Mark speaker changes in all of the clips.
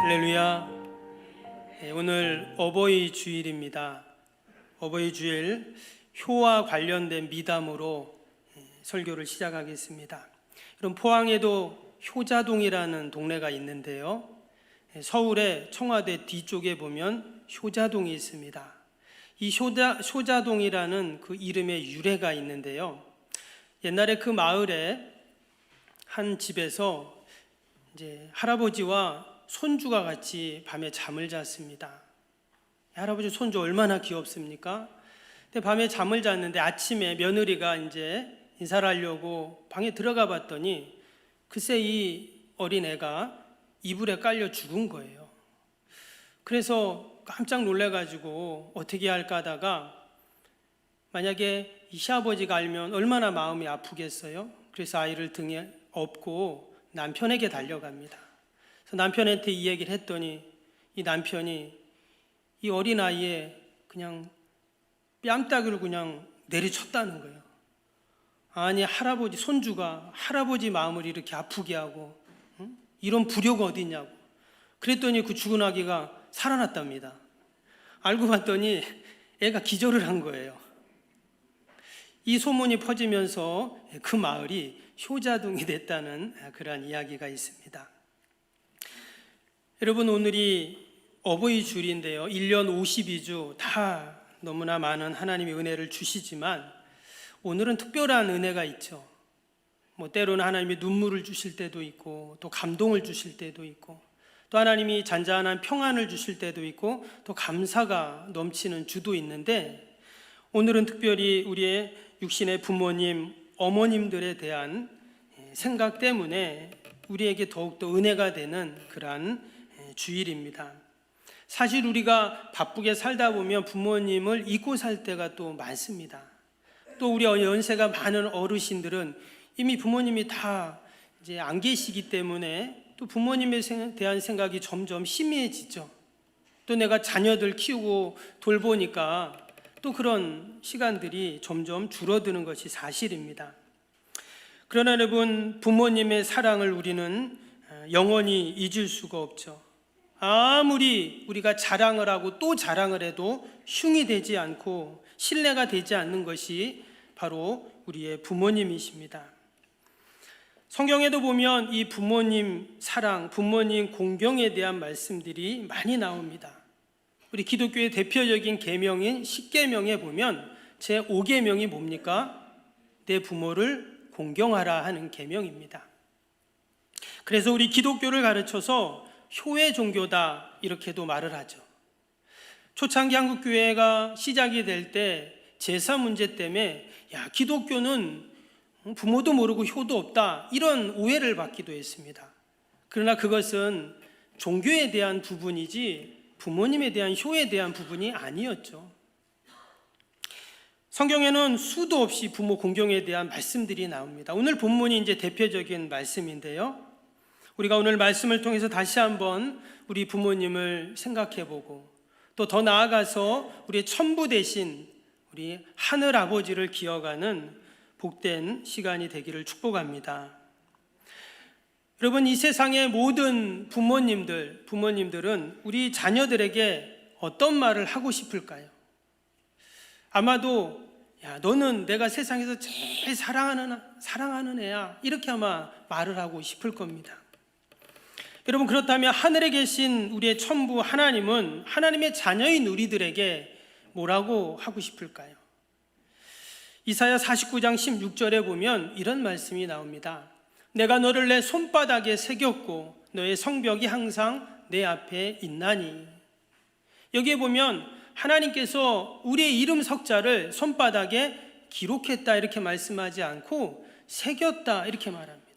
Speaker 1: 할렐루야. 오늘 어버이 주일입니다. 어버이 주일 효와 관련된 미담으로 설교를 시작하겠습니다. 그럼 포항에도 효자동이라는 동네가 있는데요, 서울의 청와대 뒤쪽에 보면 효자동이 있습니다. 이 효자동이라는 그 이름의 유래가 있는데요, 옛날에 그 마을에 한 집에서 이제 할아버지와 손주가 같이 밤에 잠을 잤습니다. 할아버지 손주 얼마나 귀엽습니까? 근데 밤에 잠을 잤는데 아침에 며느리가 이제 인사를 하려고 방에 들어가 봤더니 글쎄 이 어린애가 이불에 깔려 죽은 거예요. 그래서 깜짝 놀래가지고 어떻게 할까 하다가, 만약에 이 시아버지가 알면 얼마나 마음이 아프겠어요? 그래서 아이를 등에 업고 남편에게 달려갑니다. 그래서 남편한테 이 얘기를 했더니 이 남편이 이 어린아이에 그냥 뺨따귀를 그냥 내리쳤다는 거예요. 아니, 할아버지, 손주가 할아버지 마음을 이렇게 아프게 하고, 이런 불효가 어디 있냐고. 그랬더니 그 죽은 아기가 살아났답니다. 알고 봤더니 애가 기절을 한 거예요. 이 소문이 퍼지면서 그 마을이 효자동이 됐다는 그러한 이야기가 있습니다. 여러분, 오늘이 어버이 주일인데요, 1년 52주 다 너무나 많은 하나님의 은혜를 주시지만 오늘은 특별한 은혜가 있죠. 때로는 하나님이 눈물을 주실 때도 있고, 또 감동을 주실 때도 있고, 또 하나님이 잔잔한 평안을 주실 때도 있고, 또 감사가 넘치는 주도 있는데, 오늘은 특별히 우리의 육신의 부모님, 어머님들에 대한 생각 때문에 우리에게 더욱더 은혜가 되는 그러한 주일입니다. 사실 우리가 바쁘게 살다 보면 부모님을 잊고 살 때가 또 많습니다. 또 우리 연세가 많은 어르신들은 이미 부모님이 다 이제 안 계시기 때문에 또 부모님에 대한 생각이 점점 희미해지죠. 또 내가 자녀들 키우고 돌보니까 또 그런 시간들이 점점 줄어드는 것이 사실입니다. 그러나 여러분, 부모님의 사랑을 우리는 영원히 잊을 수가 없죠. 아무리 우리가 자랑을 하고 또 자랑을 해도 흉이 되지 않고 신뢰가 되지 않는 것이 바로 우리의 부모님이십니다. 성경에도 보면 이 부모님 사랑, 부모님 공경에 대한 말씀들이 많이 나옵니다. 우리 기독교의 대표적인 계명인 십계명에 보면 제5계명이 뭡니까? 내 부모를 공경하라 하는 계명입니다. 그래서 우리 기독교를 가르쳐서 효의 종교다 이렇게도 말을 하죠. 초창기 한국교회가 시작이 될 때 제사 문제 때문에 기독교는 부모도 모르고 효도 없다, 이런 오해를 받기도 했습니다. 그러나 그것은 종교에 대한 부분이지 부모님에 대한 효에 대한 부분이 아니었죠. 성경에는 수도 없이 부모 공경에 대한 말씀들이 나옵니다. 오늘 본문이 이제 대표적인 말씀인데요, 우리가 오늘 말씀을 통해서 다시 한번 우리 부모님을 생각해보고, 또 더 나아가서 우리의 천부 되신 우리 하늘 아버지를 기억하는 복된 시간이 되기를 축복합니다. 여러분, 이 세상의 모든 부모님들은 우리 자녀들에게 어떤 말을 하고 싶을까요? 아마도 너는 내가 세상에서 제일 사랑하는 애야, 이렇게 아마 말을 하고 싶을 겁니다. 여러분, 그렇다면 하늘에 계신 우리의 천부 하나님은 하나님의 자녀인 우리들에게 뭐라고 하고 싶을까요? 이사야 49장 16절에 보면 이런 말씀이 나옵니다. 내가 너를 내 손바닥에 새겼고 너의 성벽이 항상 내 앞에 있나니. 여기에 보면 하나님께서 우리의 이름 석자를 손바닥에 기록했다 이렇게 말씀하지 않고 새겼다 이렇게 말합니다.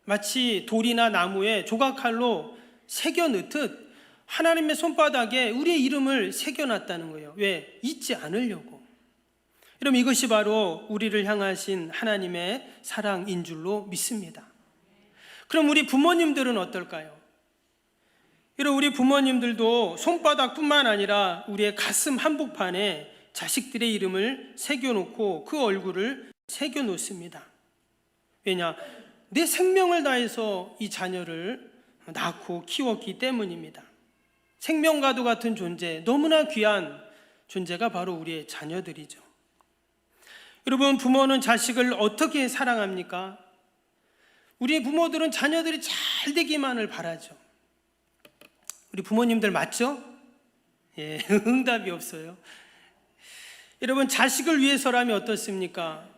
Speaker 1: 마치 돌이나 나무에 조각칼로 새겨 넣듯 하나님의 손바닥에 우리의 이름을 새겨놨다는 거예요. 왜? 잊지 않으려고. 여러분, 이것이 바로 우리를 향하신 하나님의 사랑인 줄로 믿습니다. 그럼 우리 부모님들은 어떨까요? 여러분, 우리 부모님들도 손바닥뿐만 아니라 우리의 가슴 한복판에 자식들의 이름을 새겨놓고 그 얼굴을 새겨놓습니다. 왜냐? 내 생명을 다해서 이 자녀를 낳고 키웠기 때문입니다. 생명과도 같은 존재, 너무나 귀한 존재가 바로 우리의 자녀들이죠. 여러분, 부모는 자식을 어떻게 사랑합니까? 우리 부모들은 자녀들이 잘 되기만을 바라죠. 우리 부모님들 맞죠? 예, 응답이 없어요. 여러분, 자식을 위해서라면 어떻습니까?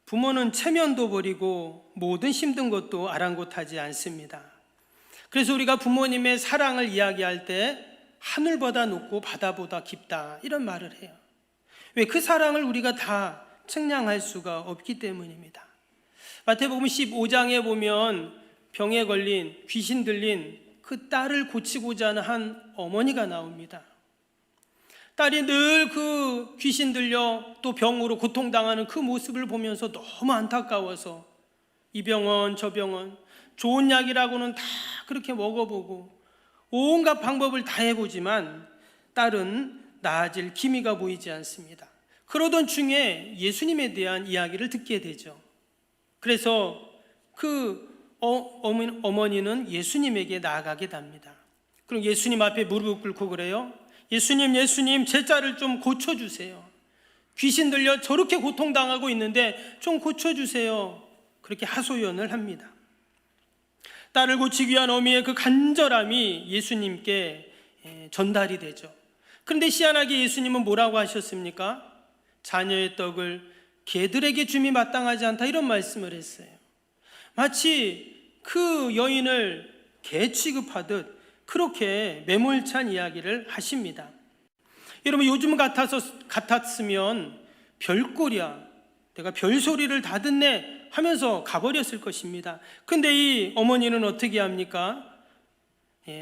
Speaker 1: 부모는 체면도 버리고 모든 힘든 것도 아랑곳하지 않습니다. 그래서 우리가 부모님의 사랑을 이야기할 때 하늘보다 높고 바다보다 깊다, 이런 말을 해요. 왜? 그 사랑을 우리가 다 측량할 수가 없기 때문입니다. 마태복음 15장에 보면 병에 걸린, 귀신 들린 그 딸을 고치고자 하는 한 어머니가 나옵니다. 딸이 늘 그 귀신 들려 또 병으로 고통당하는 그 모습을 보면서 너무 안타까워서 이 병원 저 병원 좋은 약이라고는 다 그렇게 먹어보고 온갖 방법을 다 해보지만 딸은 나아질 기미가 보이지 않습니다. 그러던 중에 예수님에 대한 이야기를 듣게 되죠. 그래서 그 어머니는 예수님에게 나아가게 됩니다. 그럼 예수님 앞에 무릎을 꿇고 그래요. 예수님, 제 딸을 좀 고쳐주세요. 귀신 들려 저렇게 고통당하고 있는데 좀 고쳐주세요. 그렇게 하소연을 합니다. 딸을 고치기 위한 어미의 그 간절함이 예수님께 전달이 되죠. 그런데 희한하게 예수님은 뭐라고 하셨습니까? 자녀의 떡을 개들에게 줌이 마땅하지 않다, 이런 말씀을 했어요. 마치 그 여인을 개 취급하듯 그렇게 매몰찬 이야기를 하십니다. 여러분, 요즘 같았으면 별꼴이야, 내가 별소리를 다 듣네 하면서 가버렸을 것입니다. 근데 이 어머니는 어떻게 합니까?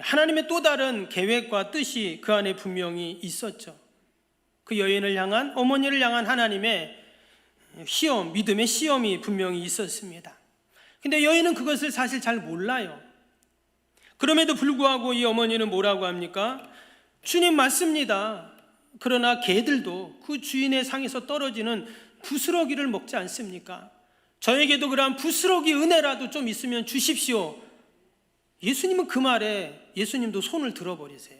Speaker 1: 하나님의 또 다른 계획과 뜻이 그 안에 분명히 있었죠. 그 여인을 향한, 어머니를 향한 하나님의 시험, 믿음의 시험이 분명히 있었습니다. 근데 여인은 그것을 사실 잘 몰라요. 그럼에도 불구하고 이 어머니는 뭐라고 합니까? 주님 맞습니다. 그러나 개들도 그 주인의 상에서 떨어지는 부스러기를 먹지 않습니까? 저에게도 그러한 부스러기 은혜라도 좀 있으면 주십시오. 예수님은 그 말에 예수님도 손을 들어버리세요.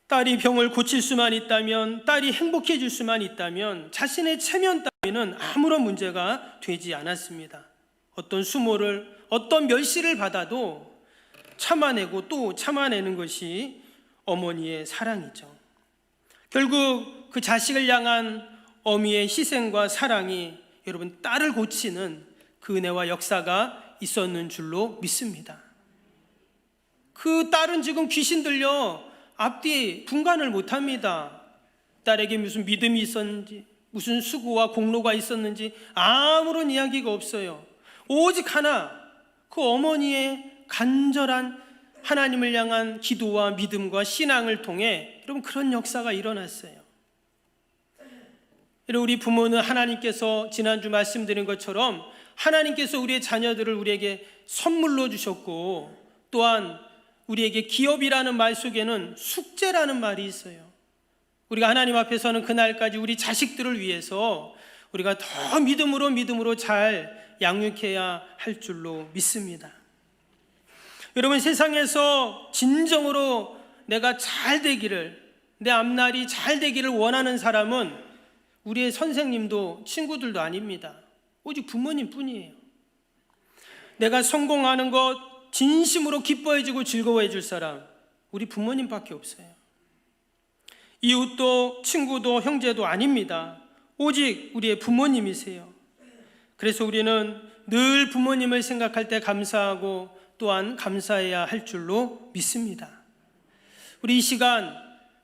Speaker 1: 딸이 병을 고칠 수만 있다면, 딸이 행복해질 수만 있다면 자신의 체면 따위는 아무런 문제가 되지 않았습니다. 어떤 수모를, 어떤 멸시를 받아도 참아내고 또 참아내는 것이 어머니의 사랑이죠. 결국 그 자식을 향한 어미의 희생과 사랑이 여러분 딸을 고치는 그 은혜와 역사가 있었는 줄로 믿습니다. 그 딸은 지금 귀신 들려 앞뒤 분간을 못합니다. 딸에게 무슨 믿음이 있었는지, 무슨 수고와 공로가 있었는지 아무런 이야기가 없어요. 오직 하나, 그 어머니의 간절한 하나님을 향한 기도와 믿음과 신앙을 통해 여러분 그런 역사가 일어났어요. 우리 부모는 하나님께서 지난주 말씀드린 것처럼 하나님께서 우리의 자녀들을 우리에게 선물로 주셨고, 또한 우리에게 기업이라는 말 속에는 숙제라는 말이 있어요. 우리가 하나님 앞에서는 그날까지 우리 자식들을 위해서 우리가 더 믿음으로 잘 양육해야 할 줄로 믿습니다. 여러분, 세상에서 진정으로 내가 잘 되기를, 내 앞날이 잘 되기를 원하는 사람은 우리의 선생님도 친구들도 아닙니다. 오직 부모님 뿐이에요. 내가 성공하는 것 진심으로 기뻐해주고 즐거워해줄 사람, 우리 부모님밖에 없어요. 이웃도 친구도 형제도 아닙니다. 오직 우리의 부모님이세요. 그래서 우리는 늘 부모님을 생각할 때 감사하고 또한 감사해야 할 줄로 믿습니다. 우리 이 시간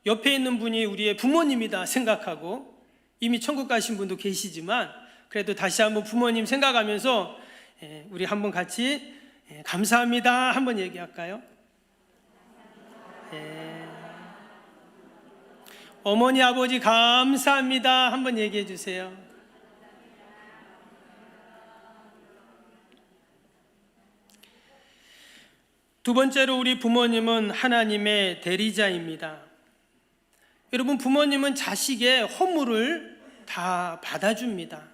Speaker 1: 옆에 있는 분이 우리의 부모님이다 생각하고, 이미 천국 가신 분도 계시지만 그래도 다시 한번 부모님 생각하면서 우리 한번 같이 감사합니다 한번 얘기할까요? 어머니 아버지 감사합니다 한번 얘기해 주세요. 두 번째로 우리 부모님은 하나님의 대리자입니다. 여러분, 부모님은 자식의 허물을 다 받아줍니다.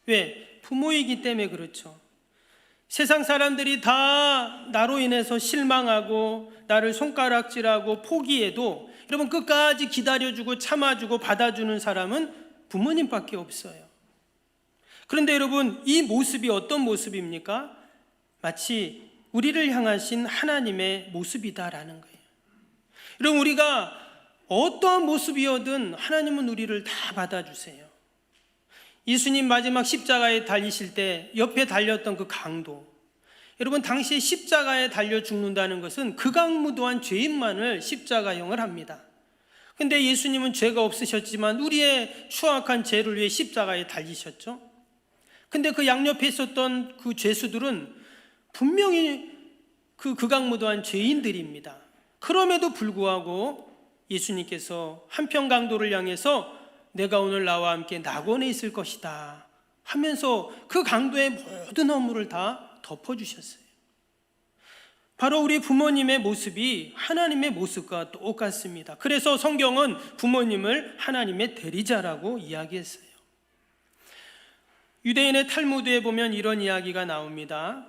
Speaker 1: 왜? 부모이기 때문에 그렇죠. 세상 사람들이 다 나로 인해서 실망하고 나를 손가락질하고 포기해도 여러분 끝까지 기다려주고 참아주고 받아주는 사람은 부모님밖에 없어요. 그런데 여러분 이 모습이 어떤 모습입니까? 마치 우리를 향하신 하나님의 모습이다라는 거예요. 여러분 우리가 어떠한 모습이어든 하나님은 우리를 다 받아주세요. 예수님 마지막 십자가에 달리실 때 옆에 달렸던 그 강도, 여러분 당시에 십자가에 달려 죽는다는 것은 극악무도한 죄인만을 십자가형을 합니다. 근데 예수님은 죄가 없으셨지만 우리의 추악한 죄를 위해 십자가에 달리셨죠. 근데 그 양옆에 있었던 그 죄수들은 분명히 그 극악무도한 죄인들입니다. 그럼에도 불구하고 예수님께서 한편 강도를 향해서 내가 오늘 나와 함께 낙원에 있을 것이다 하면서 그 강도의 모든 허물을 다 덮어주셨어요. 바로 우리 부모님의 모습이 하나님의 모습과 똑같습니다. 그래서 성경은 부모님을 하나님의 대리자라고 이야기했어요. 유대인의 탈무드에 보면 이런 이야기가 나옵니다.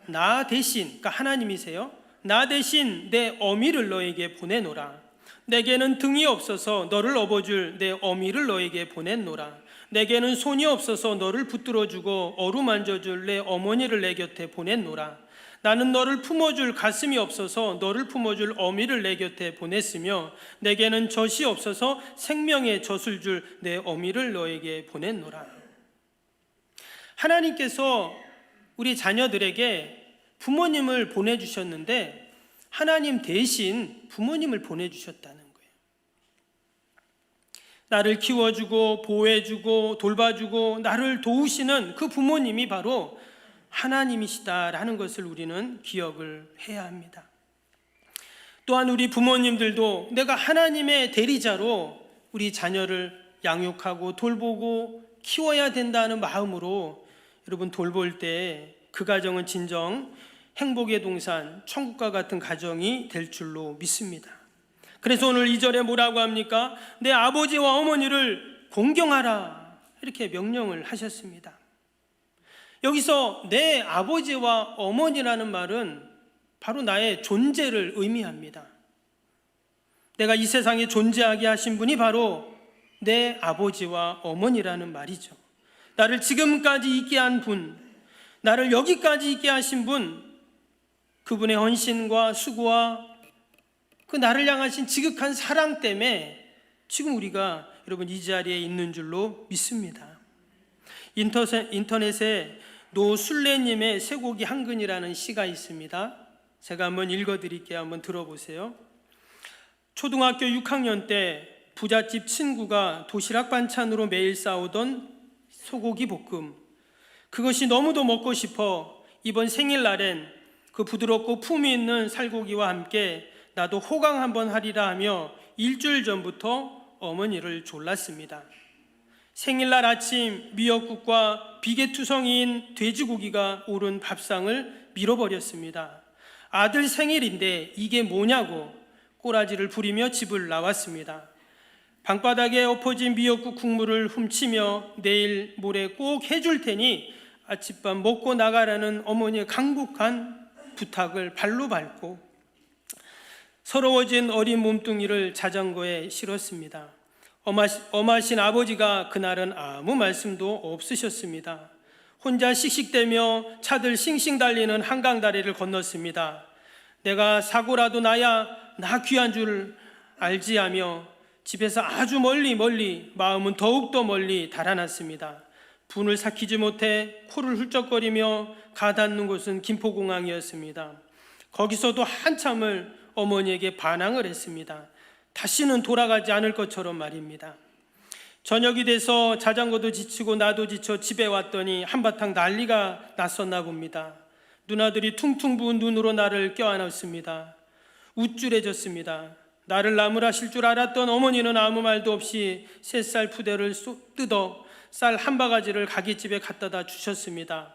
Speaker 1: 나 대신, 그러니까 하나님이세요. 나 대신 내 어미를 너에게 보내노라. 내게는 등이 없어서 너를 업어줄 내 어미를 너에게 보냈노라. 내게는 손이 없어서 너를 붙들어주고 어루만져줄 내 어머니를 내 곁에 보냈노라. 나는 너를 품어줄 가슴이 없어서 너를 품어줄 어미를 내 곁에 보냈으며 내게는 젖이 없어서 생명의 젖을 줄 내 어미를 너에게 보냈노라. 하나님께서 우리 자녀들에게 부모님을 보내주셨는데 하나님 대신 부모님을 보내주셨다는 거예요. 나를 키워주고 보호해주고 돌봐주고 나를 도우시는 그 부모님이 바로 하나님이시다라는 것을 우리는 기억을 해야 합니다. 또한 우리 부모님들도 내가 하나님의 대리자로 우리 자녀를 양육하고 돌보고 키워야 된다는 마음으로 여러분 돌볼 때 그 가정은 진정 행복의 동산, 천국과 같은 가정이 될 줄로 믿습니다. 그래서 오늘 2절에 뭐라고 합니까? 내 아버지와 어머니를 공경하라 이렇게 명령을 하셨습니다. 여기서 내 아버지와 어머니라는 말은 바로 나의 존재를 의미합니다. 내가 이 세상에 존재하게 하신 분이 바로 내 아버지와 어머니라는 말이죠. 나를 지금까지 있게 한 분, 나를 여기까지 있게 하신 분, 그분의 헌신과 수고와 그 나를 향하신 지극한 사랑 때문에 지금 우리가 여러분 이 자리에 있는 줄로 믿습니다. 인터넷에 노술래님의 쇠고기 한근이라는 시가 있습니다. 제가 한번 읽어드릴게요. 한번 들어보세요. 초등학교 6학년 때 부잣집 친구가 도시락 반찬으로 매일 싸오던 소고기 볶음, 그것이 너무도 먹고 싶어 이번 생일날엔 그 부드럽고 품위 있는 살고기와 함께 나도 호강 한번 하리라 하며 일주일 전부터 어머니를 졸랐습니다. 생일날 아침 미역국과 비계투성이인 돼지고기가 오른 밥상을 밀어버렸습니다. 아들 생일인데 이게 뭐냐고 꼬라지를 부리며 집을 나왔습니다. 방바닥에 엎어진 미역국 국물을 훔치며 내일 모레 꼭 해줄 테니 아침밥 먹고 나가라는 어머니의 강국한 부탁을 발로 밟고 서러워진 어린 몸뚱이를 자전거에 실었습니다. 엄하신 아버지가 그날은 아무 말씀도 없으셨습니다. 혼자 씩씩대며 차들 싱싱 달리는 한강 다리를 건넜습니다. 내가 사고라도 나야 나 귀한 줄 알지 하며 집에서 아주 멀리 마음은 더욱더 멀리 달아났습니다. 분을 삭히지 못해 코를 훌쩍거리며 가닿는 곳은 김포공항이었습니다. 거기서도 한참을 어머니에게 반항을 했습니다. 다시는 돌아가지 않을 것처럼 말입니다. 저녁이 돼서 자전거도 지치고 나도 지쳐 집에 왔더니 한바탕 난리가 났었나 봅니다. 누나들이 퉁퉁 부은 눈으로 나를 껴안았습니다. 우쭐해졌습니다. 나를 나무라실 줄 알았던 어머니는 아무 말도 없이 셋살 푸대를 뜯어 쌀 한 바가지를 가게집에 갖다다 주셨습니다.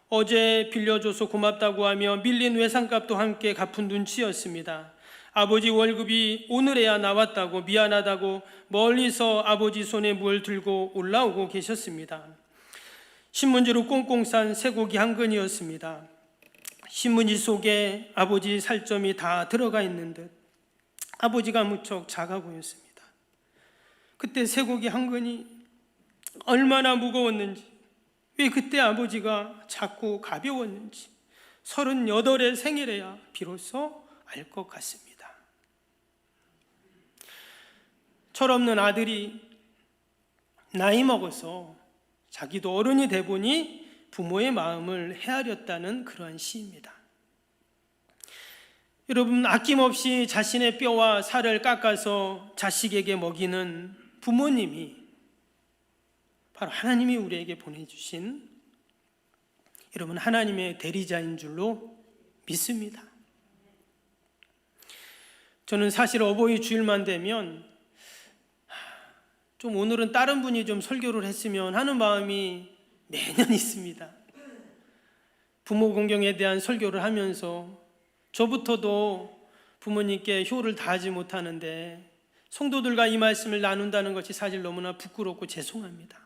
Speaker 1: 어제 빌려줘서 고맙다고 하며 밀린 외상값도 함께 갚은 눈치였습니다. 아버지 월급이 오늘에야 나왔다고 미안하다고 멀리서 아버지 손에 뭘 들고 올라오고 계셨습니다. 신문지로 꽁꽁 싼 쇠고기 한 근이었습니다. 신문지 속에 아버지 살점이 다 들어가 있는 듯 아버지가 무척 작아 보였습니다. 그때 쇠고기 한 근이 얼마나 무거웠는지, 왜 그때 아버지가 작고 가벼웠는지 38의 생일에야 비로소 알 것 같습니다. 철없는 아들이 나이 먹어서 자기도 어른이 돼 보니 부모의 마음을 헤아렸다는 그러한 시입니다. 여러분, 아낌없이 자신의 뼈와 살을 깎아서 자식에게 먹이는 부모님이 바로 하나님이 우리에게 보내주신, 여러분, 하나님의 대리자인 줄로 믿습니다. 저는 사실 어버이 주일만 되면 좀 오늘은 다른 분이 좀 설교를 했으면 하는 마음이 매년 있습니다. 부모 공경에 대한 설교를 하면서 저부터도 부모님께 효를 다하지 못하는데 성도들과 이 말씀을 나눈다는 것이 사실 너무나 부끄럽고 죄송합니다.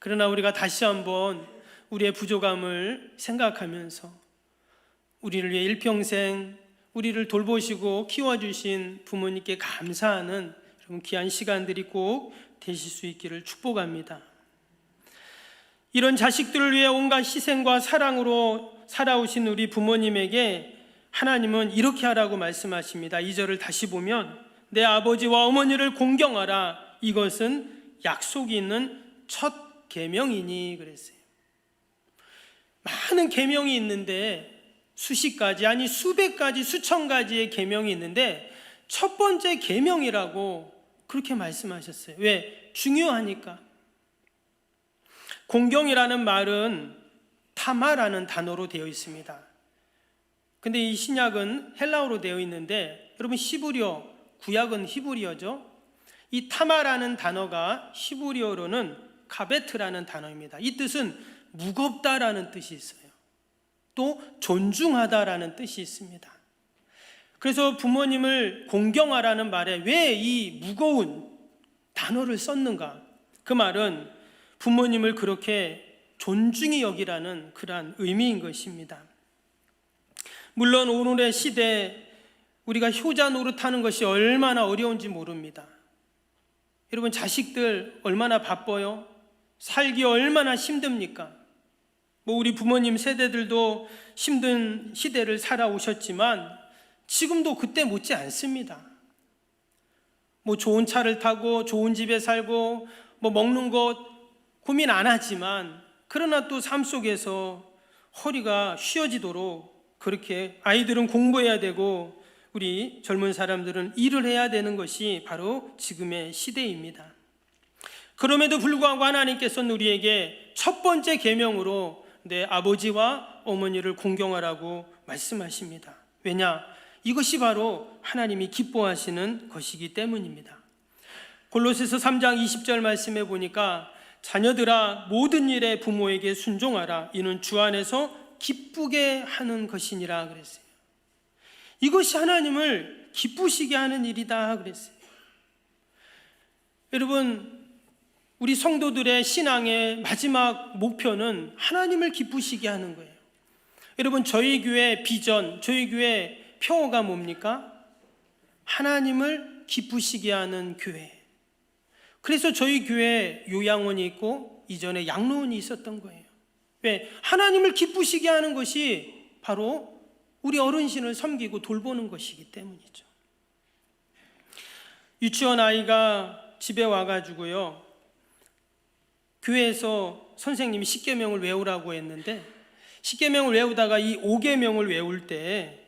Speaker 1: 그러나 우리가 다시 한번 우리의 부족함을 생각하면서 우리를 위해 일평생 우리를 돌보시고 키워주신 부모님께 감사하는 여러분 귀한 시간들이 꼭 되실 수 있기를 축복합니다. 이런 자식들을 위해 온갖 희생과 사랑으로 살아오신 우리 부모님에게 하나님은 이렇게 하라고 말씀하십니다. 2절을 다시 보면 내 아버지와 어머니를 공경하라, 이것은 약속이 있는 첫 계명이니 그랬어요. 많은 계명이 있는데 수십 가지, 아니 수백 가지, 수천 가지의 계명이 있는데 첫 번째 계명이라고 그렇게 말씀하셨어요. 왜? 중요하니까. 공경이라는 말은 타마라는 단어로 되어 있습니다. 근데 이 신약은 헬라어로 되어 있는데 여러분 히브리어, 구약은 히브리어죠. 이 타마라는 단어가 히브리어로는 카베트라는 단어입니다. 이 뜻은 무겁다라는 뜻이 있어요. 또 존중하다라는 뜻이 있습니다. 그래서 부모님을 공경하라는 말에 왜 이 무거운 단어를 썼는가? 그 말은 부모님을 그렇게 존중히 여기라는 그러한 의미인 것입니다. 물론 오늘의 시대에 우리가 효자 노릇하는 것이 얼마나 어려운지 모릅니다. 여러분, 자식들 얼마나 바빠요? 살기 얼마나 힘듭니까? 우리 부모님 세대들도 힘든 시대를 살아오셨지만 지금도 그때 못지 않습니다. 좋은 차를 타고 좋은 집에 살고 먹는 것 고민 안 하지만, 그러나 또 삶 속에서 허리가 휘어지도록 그렇게 아이들은 공부해야 되고 우리 젊은 사람들은 일을 해야 되는 것이 바로 지금의 시대입니다. 그럼에도 불구하고 하나님께서는 우리에게 첫 번째 계명으로 내 아버지와 어머니를 공경하라고 말씀하십니다. 왜냐? 이것이 바로 하나님이 기뻐하시는 것이기 때문입니다. 골로새서 3장 20절 말씀해 보니까 자녀들아 모든 일에 부모에게 순종하라, 이는 주 안에서 기쁘게 하는 것이니라 그랬어요. 이것이 하나님을 기쁘시게 하는 일이다 그랬어요. 여러분, 우리 성도들의 신앙의 마지막 목표는 하나님을 기쁘시게 하는 거예요. 여러분, 저희 교회 비전, 저희 교회 표어가 뭡니까? 하나님을 기쁘시게 하는 교회. 그래서 저희 교회에 요양원이 있고 이전에 양로원이 있었던 거예요. 왜? 하나님을 기쁘시게 하는 것이 바로 우리 어르신을 섬기고 돌보는 것이기 때문이죠. 유치원 아이가 집에 와가지고요, 교회에서 선생님이 십계명을 외우라고 했는데 십계명을 외우다가 이 5계명을 외울 때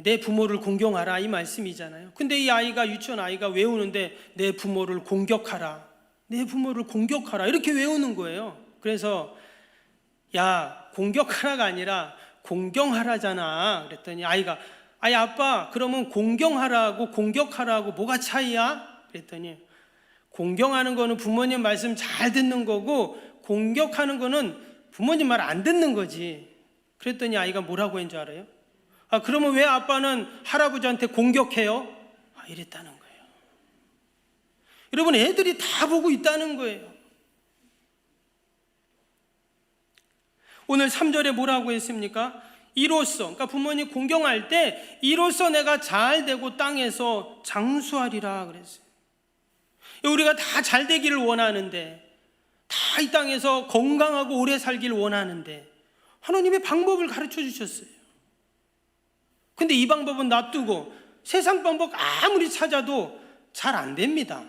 Speaker 1: 내 부모를 공경하라 이 말씀이잖아요. 근데 이 아이가, 유치원 아이가 외우는데 내 부모를 공격하라, 내 부모를 공격하라 이렇게 외우는 거예요. 그래서 야, 공격하라가 아니라 공경하라잖아 그랬더니 아이가 아빠, 그러면 공경하라고 공격하라고 뭐가 차이야? 그랬더니 공경하는 거는 부모님 말씀 잘 듣는 거고 공격하는 거는 부모님 말 안 듣는 거지. 그랬더니 아이가 뭐라고 했는 줄 알아요? 그러면 왜 아빠는 할아버지한테 공격해요? 이랬다는 거예요. 여러분, 애들이 다 보고 있다는 거예요. 오늘 3절에 뭐라고 했습니까? 이로써, 그러니까 부모님 공경할 때 이로써 내가 잘 되고 땅에서 장수하리라 그랬어요. 우리가 다 잘 되기를 원하는데, 다 이 땅에서 건강하고 오래 살기를 원하는데 하나님의 방법을 가르쳐 주셨어요. 근데 이 방법은 놔두고 세상 방법 아무리 찾아도 잘 안 됩니다.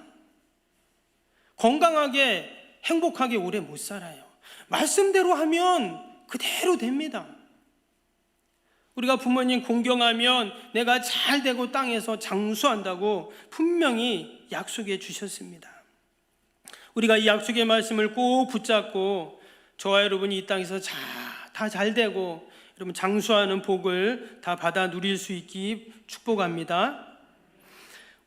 Speaker 1: 건강하게 행복하게 오래 못 살아요. 말씀대로 하면 그대로 됩니다. 우리가 부모님 공경하면 내가 잘 되고 땅에서 장수한다고 분명히 약속해 주셨습니다. 우리가 이 약속의 말씀을 꼭 붙잡고 저와 여러분이 이 땅에서 다 잘 되고 여러분 장수하는 복을 다 받아 누릴 수 있기 축복합니다.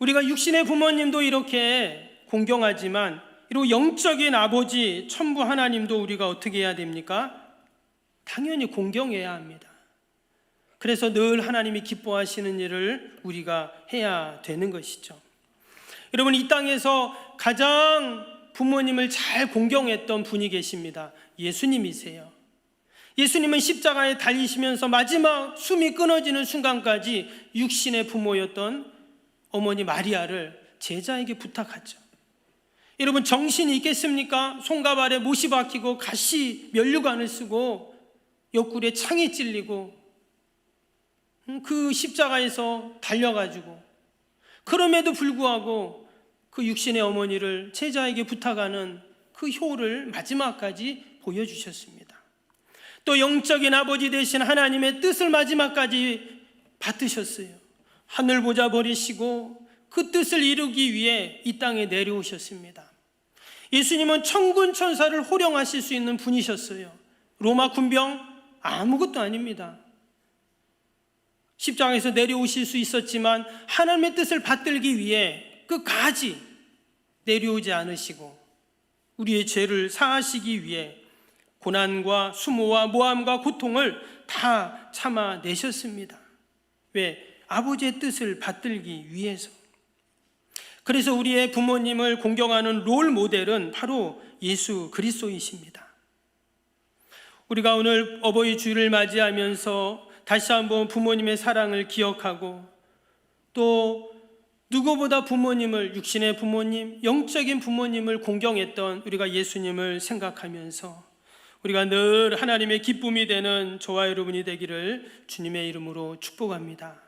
Speaker 1: 우리가 육신의 부모님도 이렇게 공경하지만 이런 영적인 아버지 천부 하나님도 우리가 어떻게 해야 됩니까? 당연히 공경해야 합니다. 그래서 늘 하나님이 기뻐하시는 일을 우리가 해야 되는 것이죠. 여러분, 이 땅에서 가장 부모님을 잘 공경했던 분이 계십니다. 예수님이세요. 예수님은 십자가에 달리시면서 마지막 숨이 끊어지는 순간까지 육신의 부모였던 어머니 마리아를 제자에게 부탁하죠. 여러분, 정신이 있겠습니까? 손과 발에 못이 박히고 가시 면류관을 쓰고 옆구리에 창이 찔리고 그 십자가에서 달려가지고, 그럼에도 불구하고 그 육신의 어머니를 제자에게 부탁하는 그 효를 마지막까지 보여주셨습니다. 또 영적인 아버지 되신 하나님의 뜻을 마지막까지 받으셨어요. 하늘 보좌 버리시고 그 뜻을 이루기 위해 이 땅에 내려오셨습니다. 예수님은 천군 천사를 호령하실 수 있는 분이셨어요. 로마 군병 아무것도 아닙니다. 십자가에서 내려오실 수 있었지만 하나님의 뜻을 받들기 위해 끝까지 내려오지 않으시고 우리의 죄를 사하시기 위해 고난과 수모와 모함과 고통을 다 참아내셨습니다. 왜? 아버지의 뜻을 받들기 위해서. 그래서 우리의 부모님을 공경하는 롤 모델은 바로 예수 그리스도이십니다. 우리가 오늘 어버이 주일을 맞이하면서 다시 한번 부모님의 사랑을 기억하고, 또 누구보다 부모님을, 육신의 부모님, 영적인 부모님을 공경했던 우리가 예수님을 생각하면서 우리가 늘 하나님의 기쁨이 되는 저와 여러분이 되기를 주님의 이름으로 축복합니다.